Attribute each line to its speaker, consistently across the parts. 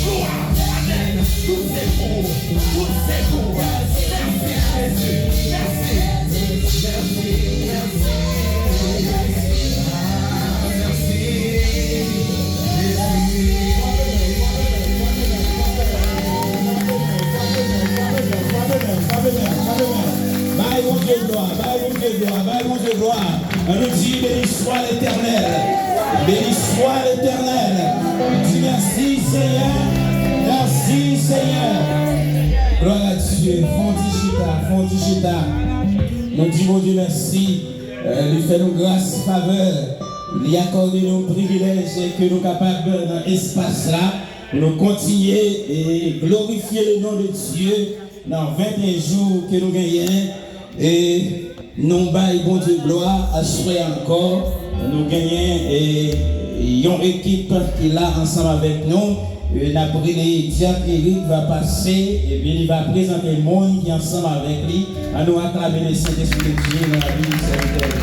Speaker 1: Gloire, Amen. Tout c'est pour, tout c'est pour. Merci Jésus, merci. Merci, merci. Merci, gloire. On nous dit béni soit l'Éternel. Béni soit l'Éternel. On dit merci Seigneur. Merci Seigneur. Gloire à Dieu. Fondichita. Nous disons Dieu merci. Lui fait nous grâce, faveur. Lui accorder nos privilèges que nous sommes capables dans l'espace là. Nous continuer et glorifier le nom de Dieu dans 21 jours que nous gagnons. Et nous baillons bon Dieu gloire, assurer encore. Nous gagnons une équipe qui est là ensemble avec nous. L'après les diacres Eric va passer et bien il va présenter le monde qui est ensemble avec lui. À nous acclamer les Saint-Esprit de Dieu dans la vie du serviteur.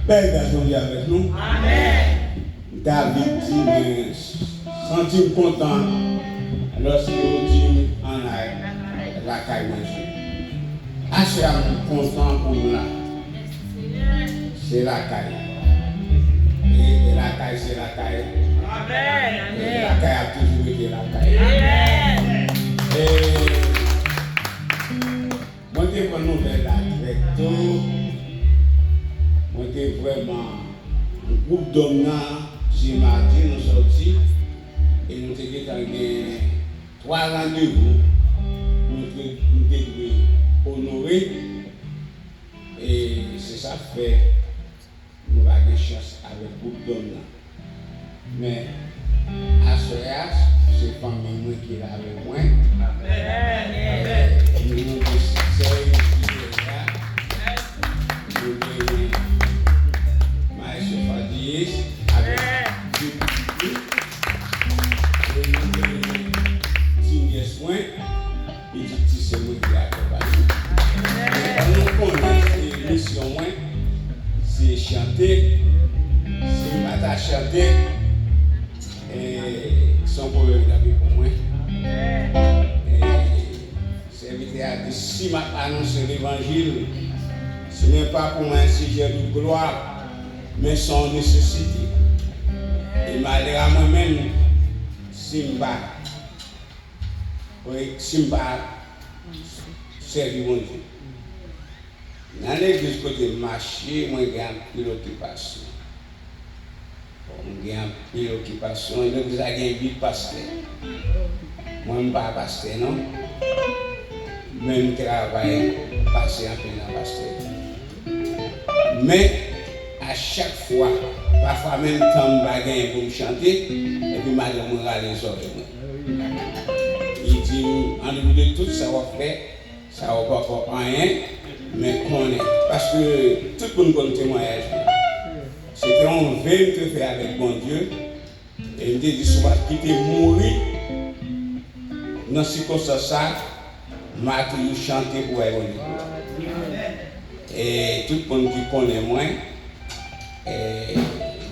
Speaker 2: Père d'aujourd'hui avec nous.
Speaker 1: Amen.
Speaker 2: David dit, sentir content lorsque nous dit en la caille manger. Assez content pour nous là. C'est la caille. Et la caille, c'est la caille.
Speaker 1: Amen.
Speaker 2: Et la caille a toujours été la caille.
Speaker 1: Amen.
Speaker 2: Et moi, je vais nous faire avec tout. Moi, je vraiment un groupe d'hommes là, j'ai mardi, nous sortis et nous avons 3 rendez-vous. Nous devons honorer et c'est ça fait nous avons des chances avec le groupe d'hommes là. Mais à ce âge, c'est pas moi qui est là avec moi. Amen. Nous avons des succès qui sont là. Nous avons Maestro Fadies avec du public. Et nous avons signé soin. Et du petit c'est moi qui l'accompagne. Nous connaissons les missions, c'est chanter, c'est pas chanter. Et son problème d'habitude pour moi. C'est éviter à dire si ma annonce l'évangile, ce n'est pas pour moi un sujet de gloire, mais son nécessité. Et malgré à moi-même, Simba, servir mon Dieu. Dans l'église côté marché, moi j'ai un préoccupation. J'ai une préoccupation, l'église a un 8 pasteurs. Moi je ne suis pas pasteur, non? Même travail, passer en plein pasteur. Mais à chaque fois, parfois même quand je vais pour me chanter, et puis madame me râle les oreilles. Il dit, en début de tout ça va faire, ça va pas faire rien, mais qu'on est. Parce que tout le monde connaît le témoignage. C'était un veille que fait avec bon Dieu. Et il me dit, souvent, qu'il était mourir dans ce circonstance, m'a toujours chanté pour elle. Et tout le monde qui connaît moi,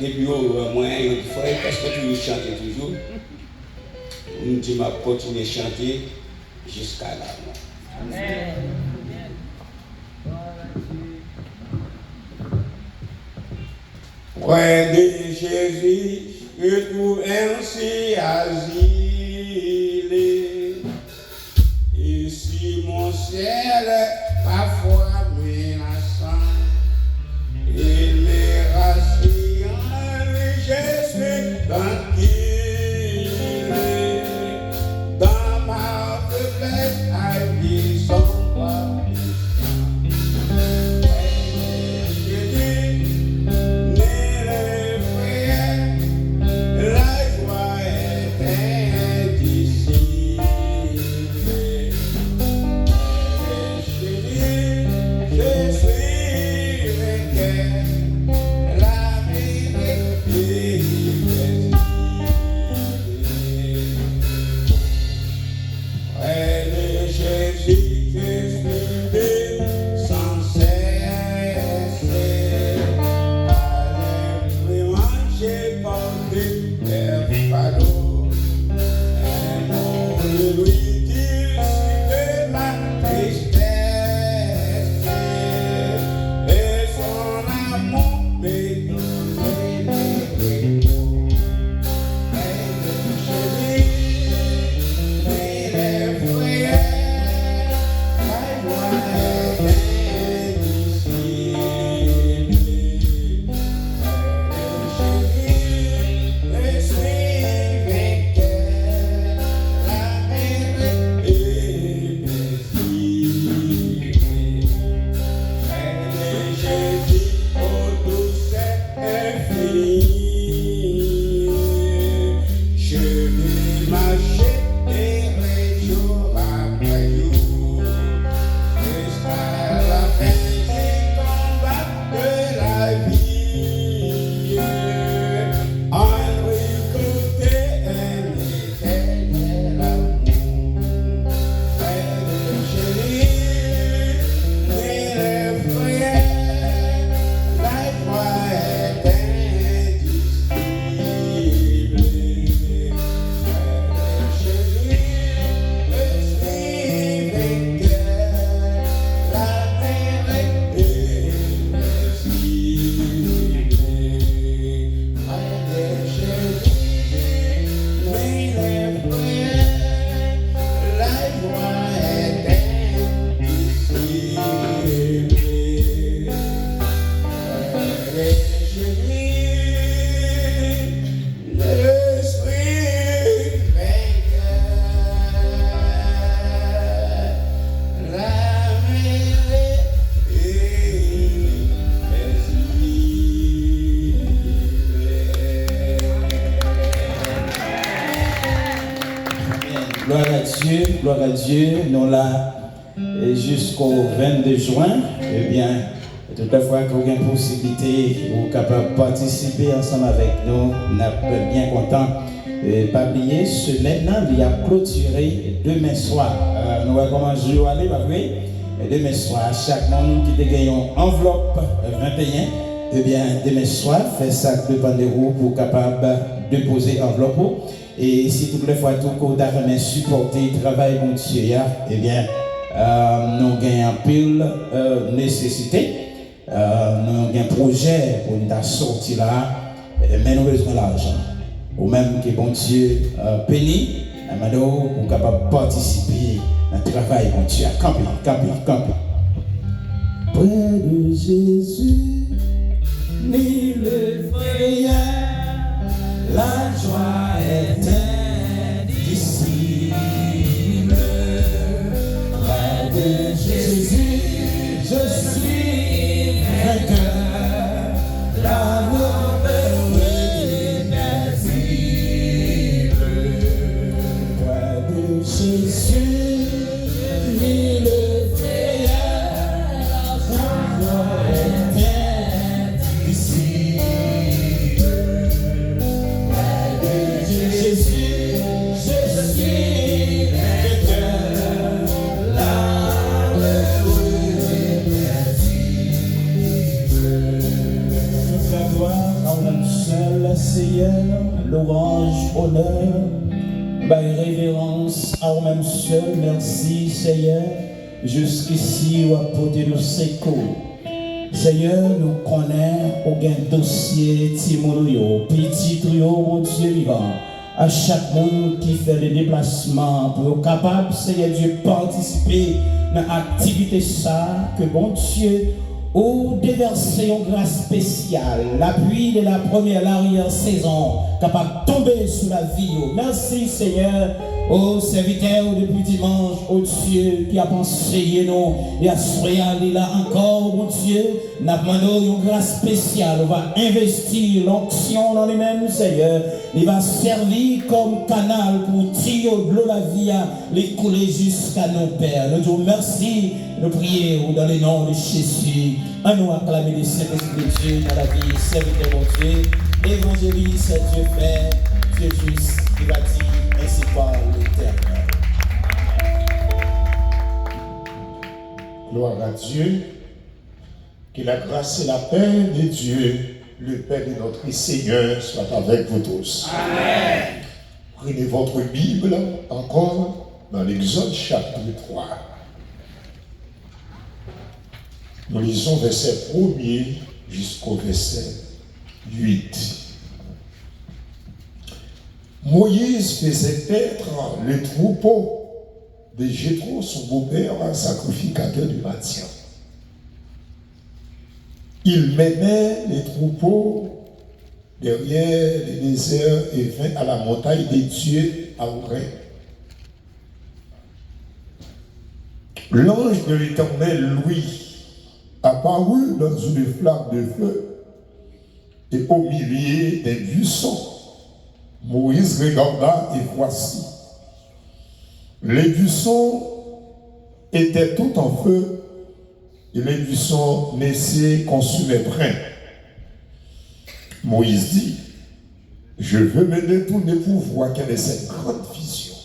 Speaker 2: depuis moi, il dit, frère, parce que tu chantes toujours. Il me dit, m'a continué à chanter jusqu'à là. Amen. Près de Jésus, que tout ainsi asile. Ici mon ciel, parfois menaçant, il me rassure, je suis tranquille. Dans ma faiblesse, à qui sont pas.
Speaker 1: gloire à Dieu, nous là jusqu'au 22 juin, eh bien, toute la fois que vous avez une possibilité, vous êtes capable de participer ensemble avec nous, nous sommes bien contents. Pas oublier, semaine, il y a clôturé demain soir. Nous allons commencer à aller, pas vrai? Demain soir, chaque monde qui a gagné une enveloppe 21, eh bien, demain soir, fait ça de Pandérou pour capable de poser enveloppe. Et si toutes les fois tout qu'on a supporté le travail de Dieu, eh bien, nous avons un pile nécessité, nous avons un projet pour nous sortir là, mais nous avons besoin d'argent. Ou même que bon Dieu béni, pour capable participer à un travail de Dieu. Camper. Près de Jésus, ni le frayeur, la joie est indicible. Près de Jésus, je suis vainqueur. L'amour est invincible. Près de Jésus, ni le frayeur, la joie est indicible. Seigneur, louange, honneur, révérence à vous-même seul, merci Seigneur, jusqu'ici ou à porter le secours. Seigneur, nous connaissons aucun dossier, Timono, petit trio, mon Dieu vivant, à chaque monde qui fait des déplacements pour être capable, Seigneur Dieu, participer dans l'activité ça, que bon Dieu, ou déverser une grâce spéciale, l'appui de la première, l'arrière-saison, capable de tomber sur la vie. Merci Seigneur, ô serviteur depuis dimanche, ô Dieu qui a pensé nous, et à ce là encore, mon Dieu, nous demandons une grâce spéciale, on va investir l'onction dans les mêmes Seigneur, il va servir comme canal pour tirer de l'eau la vie, les couler jusqu'à nos pères. Nous disons merci, nous prions dans le nom de Jésus. À nous acclamer le Saint-Esprit de Dieu dans la vie, serviteur mon Dieu, évangéliste, Dieu fait, Dieu juste, qui va dire, ainsi par l'Éternel.
Speaker 3: Gloire à Dieu, que la grâce et la paix de Dieu, le Père de notre Seigneur, soit avec vous tous. Amen. Prenez votre Bible encore dans l'Exode chapitre 3. Nous lisons verset 1er jusqu'au verset 8. Moïse faisait paître le troupeau de Jéthro, son beau-père, sacrificateur du Madian. Il menait les troupeaux derrière les déserts et vint à la montagne des dieux à Horeb. L'ange de l'Éternel, lui, apparut dans une flamme de feu et au milieu des buissons. Moïse regarda et voici, les buissons étaient tout en feu et les buissons naissaient consumés brins. Moïse dit, je veux me détourner pour voir quelle est cette grande vision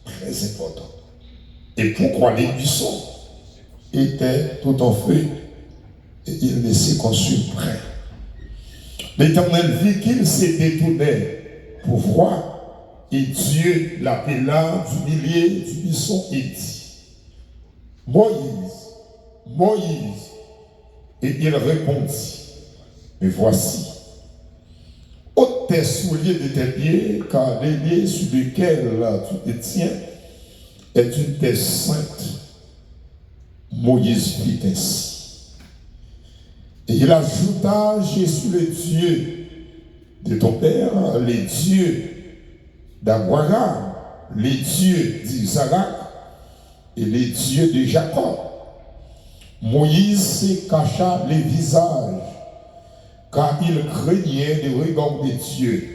Speaker 3: très importante et pourquoi les buissons étaient tout en feu et il laissait consumer près. L'Éternel vit qu'il s'est détourné pour voir, et Dieu l'appela du milieu du buisson et dit, Moïse, Moïse, et il répondit, mais voici, ôte tes souliers de tes pieds, car les lieux sur lesquels tu te tiens est une terre sainte. Moïse fit ainsi. Et il ajouta, je suis le Dieu de ton père, les dieux d'Abraham, les dieux d'Isaac et les dieux de Jacob. Moïse se cacha les visages, car il craignait de regarder Dieu.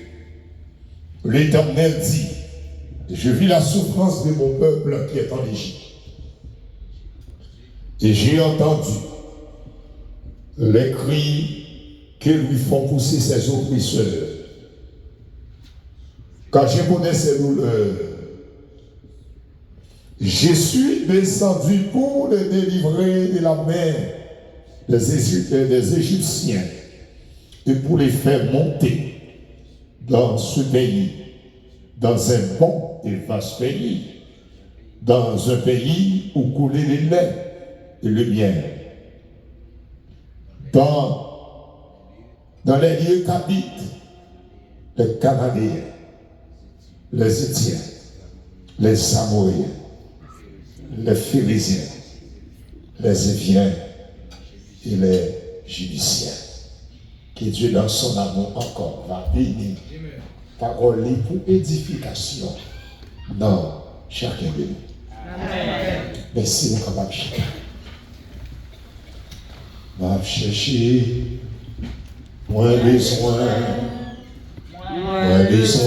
Speaker 3: L'Éternel dit, Je vis la souffrance de mon peuple qui est en Égypte. Et j'ai entendu les cris que lui font pousser ses oppresseurs. Quand je connais ses douleurs, je suis descendu pour le délivrer de la main des Égyptiens et pour les faire monter dans ce pays, dans un bon et vaste pays, dans un pays où coulait le lait et le miel. Dans les lieux qu'habitent les Cananéens, les Étiens, les Amoréens, les Phérésiens, les Éviens et les Judiciens. Que Dieu dans son amour encore va bénir parole pour édification dans chacun de nous. Amen. Merci, mon capable chacun. Va chercher moins besoin, plus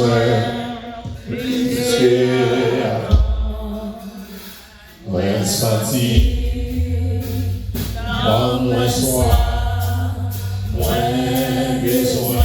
Speaker 3: que avant, moins senti, moins soin, moins besoin.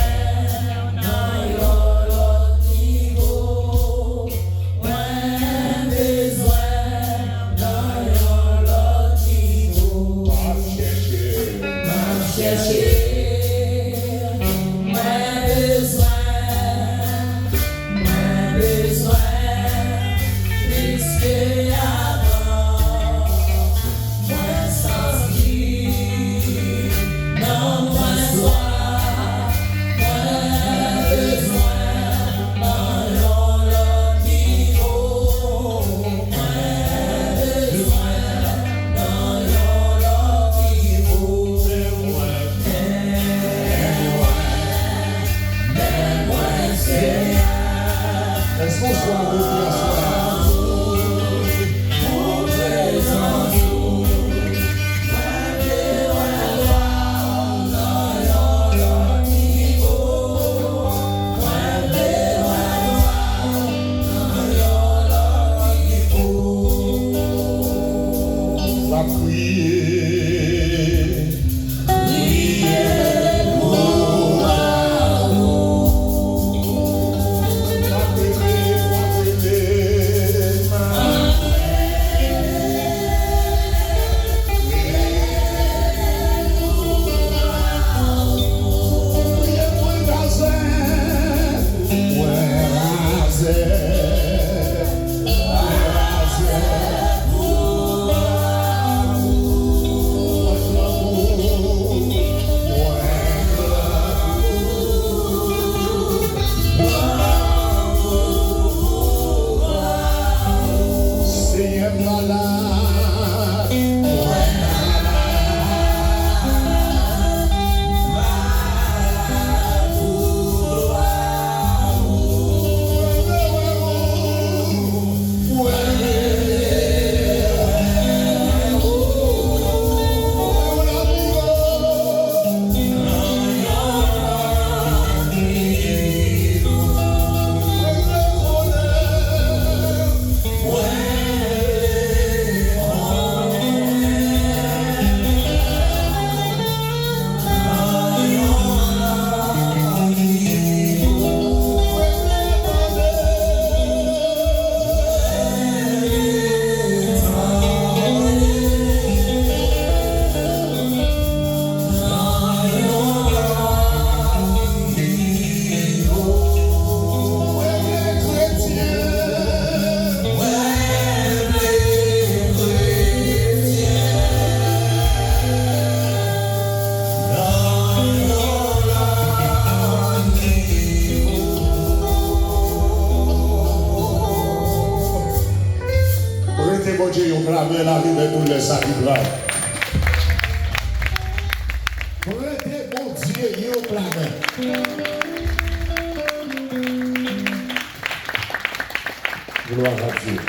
Speaker 3: Gloire à Dieu.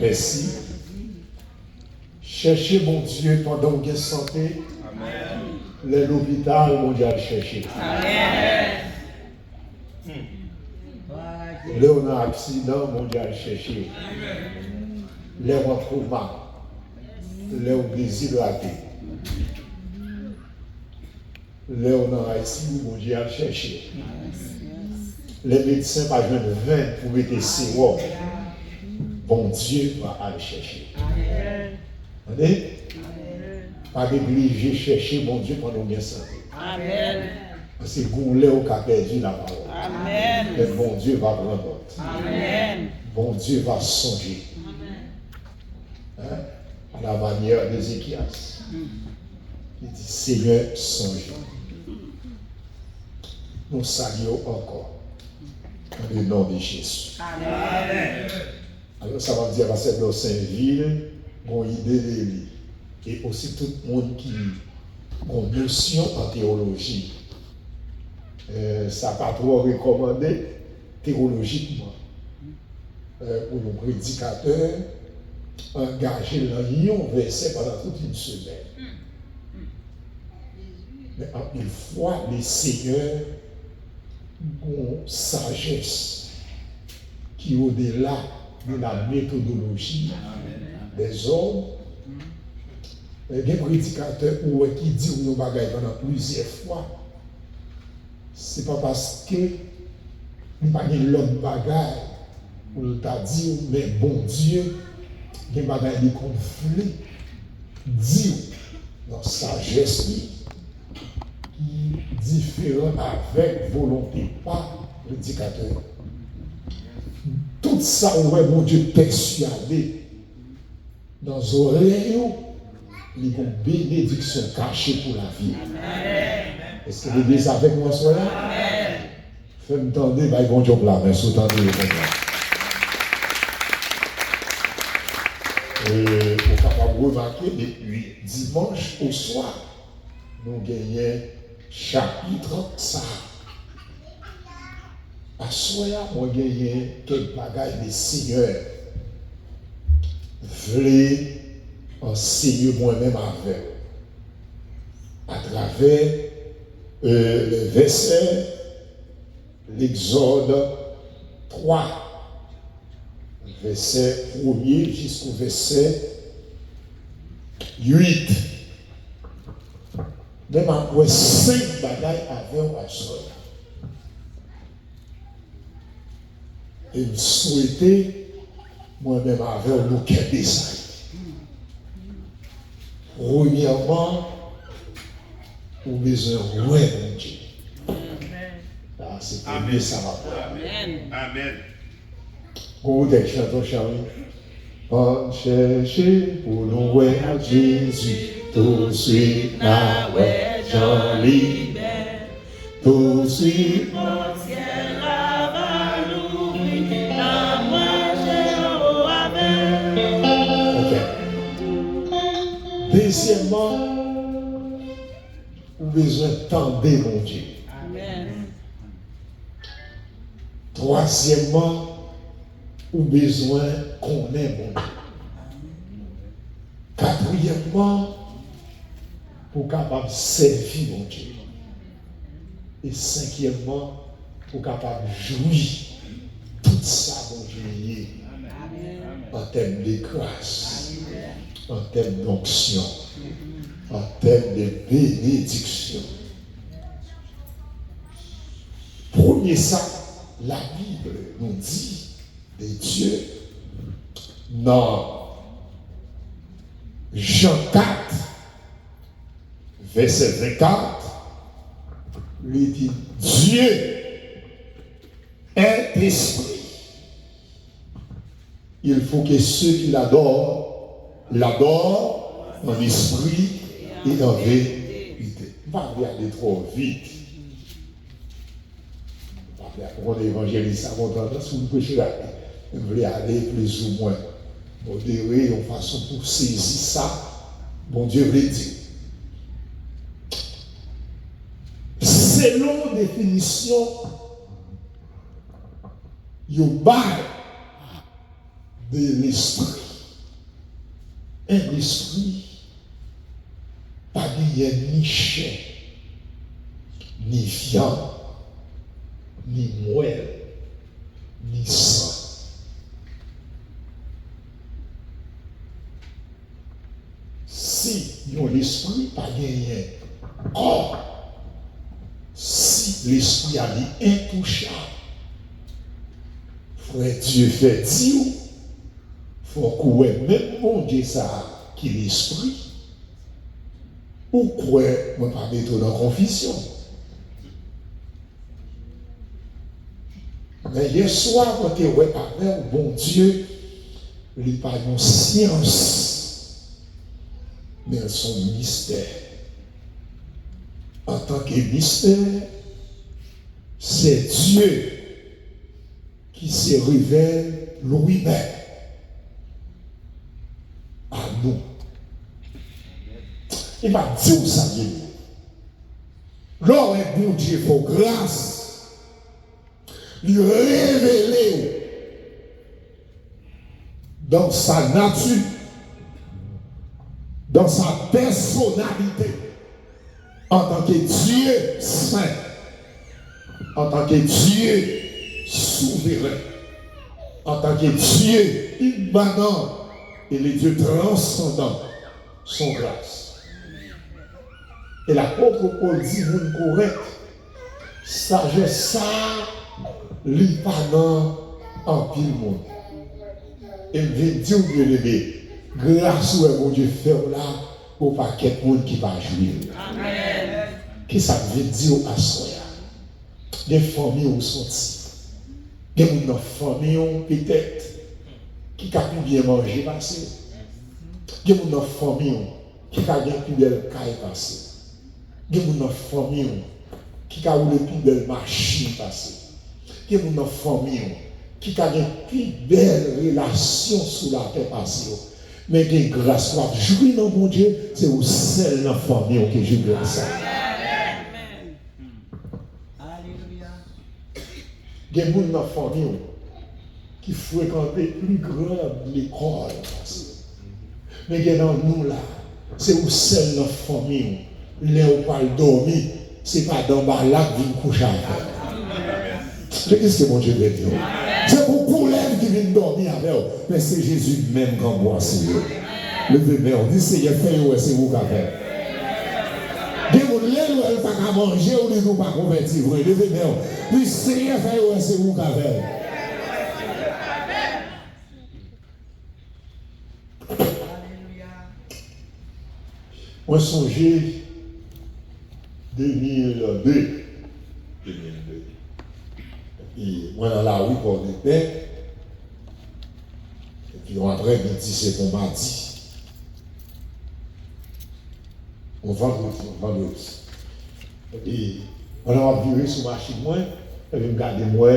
Speaker 3: Merci. Cherchez mon Dieu pendant que santé. Amen. L'hôpital mondial chercher.
Speaker 4: Amen. Là, on a un accident, mon Dieu, à chercher. Là, on trouve mal. Là, on désire de la paix. Là, on a un accident, mon Dieu, à chercher. Les médecins n'ont pas besoin de 20 pour mettre sérum. Bon Dieu va aller chercher. Amen. Pas négliger chercher bon Dieu pendant bien santé. Amen. Parce que Goulé au cas perdu la parole. Amen. Mais bon Dieu va prendre note. Amen. Bon Dieu va songer. Hein? À la manière d'Ézéchias. Il dit Seigneur, songe. Nous saluons encore. Dans le nom de Jésus. Amen. Alors ça va dire à cette de Saint-Ville, mon idée de lui. Et aussi tout le monde qui a une notion en théologie. Ça n'a pas trop recommandé théologiquement. Pour un prédicateur, engager dans un verset pendant toute une semaine. Mais une fois, les seigneurs ont sagesse qui est au-delà de la méthodologie des hommes. Il y a des prédicateurs qui disent nos bagages pendant plusieurs fois. Ce n'est pas parce que nous n'avons pas l'autre bagage où nous t'a dit, mais bon Dieu, il y a des bagages de conflit. Dit dans sagesse qui différent avec volonté, pas prédicateur. Tout ça, ouais, mon Dieu, persuadé dans les oreilles, il y a une bénédiction cachée pour la vie. Est-ce que l'Église avec moi soit là? Fais-moi tendre, bah, bon Dieu, là, mais sous tendre le Et on va remarquer, depuis dimanche au soir, nous gagnons chapitre ça. À soir, on gagne quelques bagages des seigneurs. Voulez enseigner moi-même avec à travers le verset, l'Exode 3, verset 1er jusqu'au verset 8. Même après 5 bagailles avec à soir. Et je souhaitais moi-même avec nos quels détails. Premièrement, vous besoin de mon Dieu. C'est premier ça va. Amen. Amen. Vous êtes chantant, Charlie. On cherche pour nous voir Jésus. Tout de suite, na ouais, Jean libère. Tout de suite, mon ciel va l'ouvrir. La moi au avec. Ok. Deuxièmement, vous besoin d'entendre mon Dieu. Amen. Troisièmement, vous besoin qu'on ait mon Dieu. Quatrièmement, pour capable servir mon Dieu. Et cinquièmement, pour capable jouir tout ça, mon Dieu, en termes de grâce, en termes d'onction, en termes de bénédiction. Premier ça, la Bible nous dit de Dieu dans Jean 4, verset 24, lui dit Dieu est esprit. Il faut que ceux qui l'adorent en esprit et en vérité. Pas regarder trop vite. Pour l'évangéliste, ça va entendre si vous prêchez là. Vous voulez aller plus ou moins modéré en façon pour saisir ça. Bon Dieu veut dire. Selon définition, il y a de l'esprit. Un esprit, pas ni chair, ni viande, ni moelle, ni ont l'esprit, pas gagné. Or, si l'esprit a dit intouchable, frère Dieu fait dire, faut couper même mon Dieu ça qui est l'esprit, ou quoi, moi pas mettre dans confusion. Mais hier soir, quand tu es avec bon Dieu, il n'y a pas de science, mais elles sont mystères. En tant que mystère, c'est Dieu qui se révèle lui-même à nous. Il m'a dit ça, Lors est bon Dieu pour grâce, lui révéler dans sa nature, dans sa personnalité, en tant que Dieu saint, en tant que Dieu souverain, en tant que Dieu immanent et le Dieu transcendant, son grâce. Et l'apôtre Paul dit, vous ne correct, sagesse ça, li pas dans en pile monde. Et il veut dire, vous lever, grâce où mon Dieu fait là, pour pas qu'il y ait monde qui va jouer. Amen. Qu'est-ce que ça veut dire à soi? Les familles ont sorti. Les gens dans la famille ont peut-être qui a pu bien manger passer. Les gens dans la famille qui a bien plus belle caille passer. Les gens dans la famille qui a eu le plus belle machine passer. Les gens dans la famille qui a une plus belle relation sous la terre passer. Mais que grâce soit jouer dans mon Dieu, c'est au seul dans la famille que je veux ça. Il y a des gens dans la famille qui fréquentent plus grande l'école. Mais il y a dans nous là, c'est au seul dans la famille, là où on parle dormir, ce n'est pas dans le lac qui vient coucher avec. Qu'est-ce que mon Dieu veut dire? C'est pour problème qui vient dormir avec eux, mais c'est Jésus même qui boit sur eux. Levez-moi, on dit Seigneur, fais-le, c'est vous qui avez. Des gens qui ne peuvent pas manger ou ne peuvent pas convertir. Levez-moi, on dit Seigneur, fais-le, c'est vous qui avez. Moi, songez 2002. Et moi, dans la rue, pour des pères, et puis on après, il dit, c'est qu'on m'a dit. On vendredi. Et on a viré sur ma machine, moi, et puis regardez moi,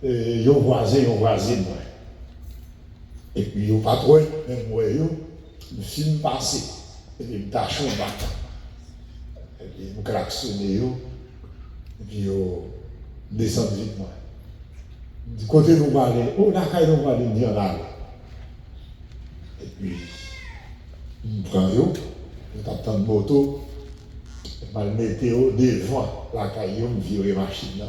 Speaker 4: ils ont voisin, moi. Et puis, ils ont pas trop, même moi, le film passé. Et puis, ils tâchent un bâton. Et puis, ils klaxonnent, et puis, ils descendent vite, moi. Du côté nous parler, oh, la caille nous parler, on dit en allée. Et puis, je prends je t'attends de moto, je vais le mettre devant la caille, je vire la machine.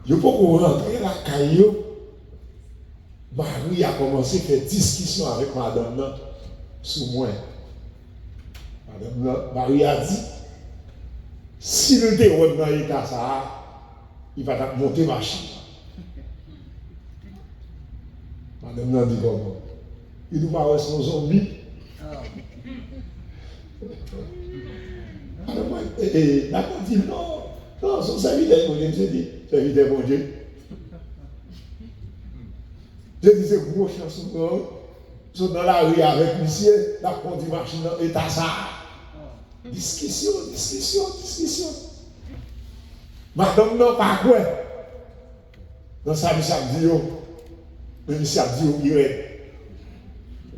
Speaker 4: Je peux rentrer la caille, Marie a commencé à faire discussion avec madame sous moi. Madame Marie a dit, si le déroule dans l'état ça, il va monter machine. Madame l'a dit comment? Il nous va son zombie. Et la dit non, son serviteur, mon Dieu, je dis, serviteur, mon Dieu. Je disais, gros chanson, sont dans la rue avec monsieur, la conduit machine dans l'état ça. Discussion. Madame n'a pas quoi. Dans sa vie, ça dit, même si ça dit, il est.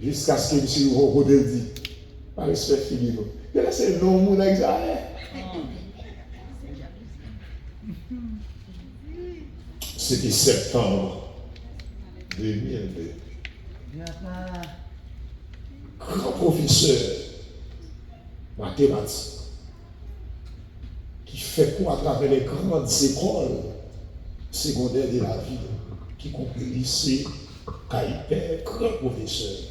Speaker 4: Jusqu'à ce que monsieur Rokodé dit, par respect fini. Il a laissé le nom avec ça. C'était septembre 2002. Grand professeur mathématique qui fait quoi à travers les grandes écoles secondaires de la ville, qui comprend lycée, Caïpé, grand professeur.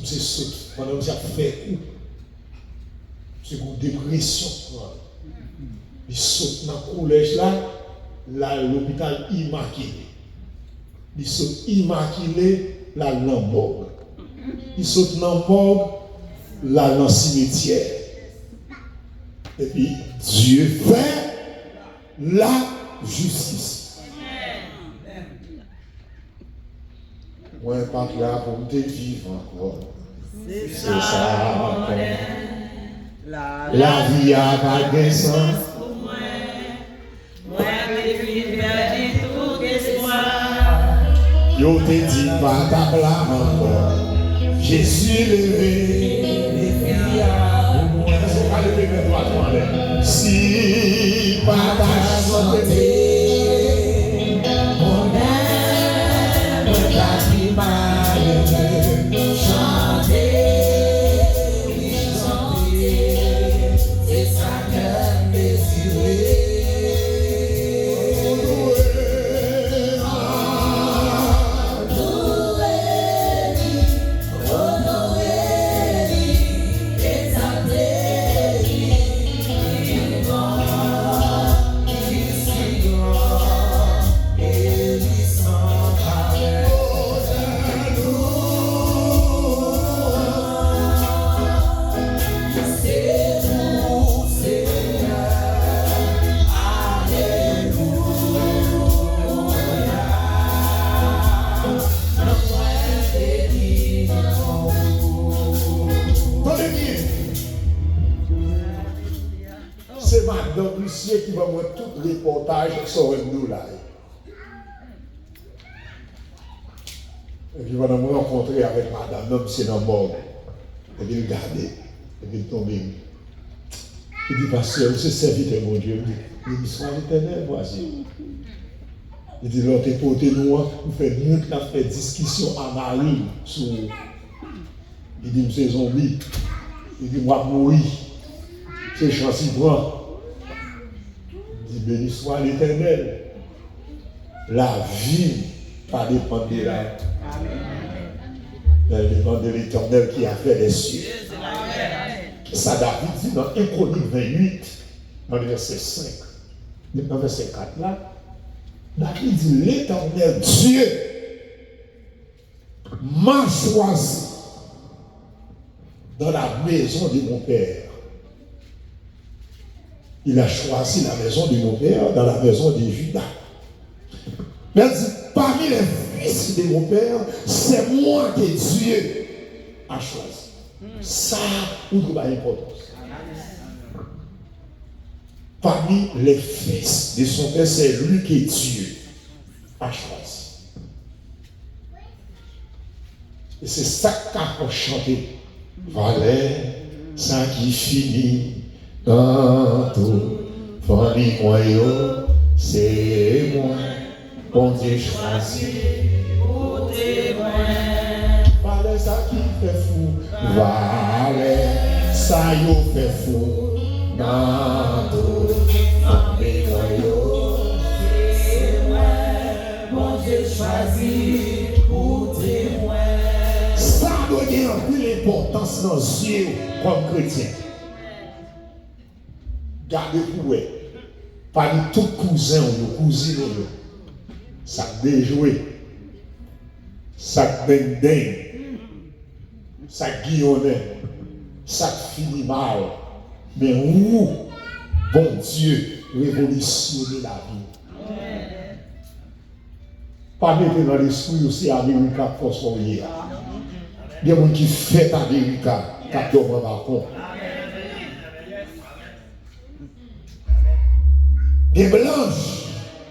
Speaker 4: c'est saute. Pendant que ça fait coup. C'est une dépression. Il saute dans le collège là, l'hôpital immaculé. Il saute immaculé, là, dans morgue. Il saute dans le morgue, là, dans le cimetière. Et puis, Dieu fait la justice. Moi, pas là pour me vivre encore. C'est ça. La vie a pas de sens.
Speaker 5: Moi, je suis perdu tout espoir.
Speaker 4: Yo te dit pas ta blâme encore. Jésus levé. Est-ce qu'on va lever mes doigts devant l'air? Si pas ta santé, mon âme t'a dit malheureux. Chanter, c'est ça que désiré. C'est Madame Lucier qui va voir tout le reportage sur nous là. Et puis, on me rencontrer avec Madame, non, c'est dans le morgue. Et puis, regarder, et puis, tomber. Il dit, pasteur, c'est serviteur, mon Dieu. Il dit, sois éternel, voici. Il dit, l'autre est porté nous, vous faites mieux que la fait discussion à Marie sur. Il dit, c'est zombie. Il dit, moi, mourir. C'est chancy blanc. Il dit, béni soit l'Éternel. La vie, pas dépend de la. Elle dépend de l'Éternel qui a fait les cieux. Ça, David dit dans 1 Chronique 28, dans le verset 5, dans le verset 4 là, David dit, l'Éternel Dieu m'a choisi dans la maison de mon Père. Il a choisi la maison de mon Père dans la maison de Judas. Mais il dit, parmi les fils de mon Père, c'est moi que Dieu a choisi. Ça, on ne pas d'importance. Parmi les fils de son Père, c'est lui que Dieu a choisi. Et c'est ça qu'on a chanté. Valais, ça qui finit dans tout, famille moyen, c'est moi, bon Dieu choisi.
Speaker 5: Pour témoin.
Speaker 4: Valais, ça qui fait fou, Valais, ça y fait fou dans tout, famille moyen,
Speaker 5: C'est moi, mon Dieu choisi pour témoin.
Speaker 4: ça doit donner un peu d'importance dans les yeux comme chrétien. Gardez pour eux. Parmi tous cousins ou cousines, ça déjoué, ça bendeng, ça guillonnait, ça finit mal. Mais où, bon Dieu, révolutionner la vie. Pas mettre dans l'esprit aussi Amérique fossoyée. Il y a des gens qui font Amérique, qui dorment dans le balcon. Des blanches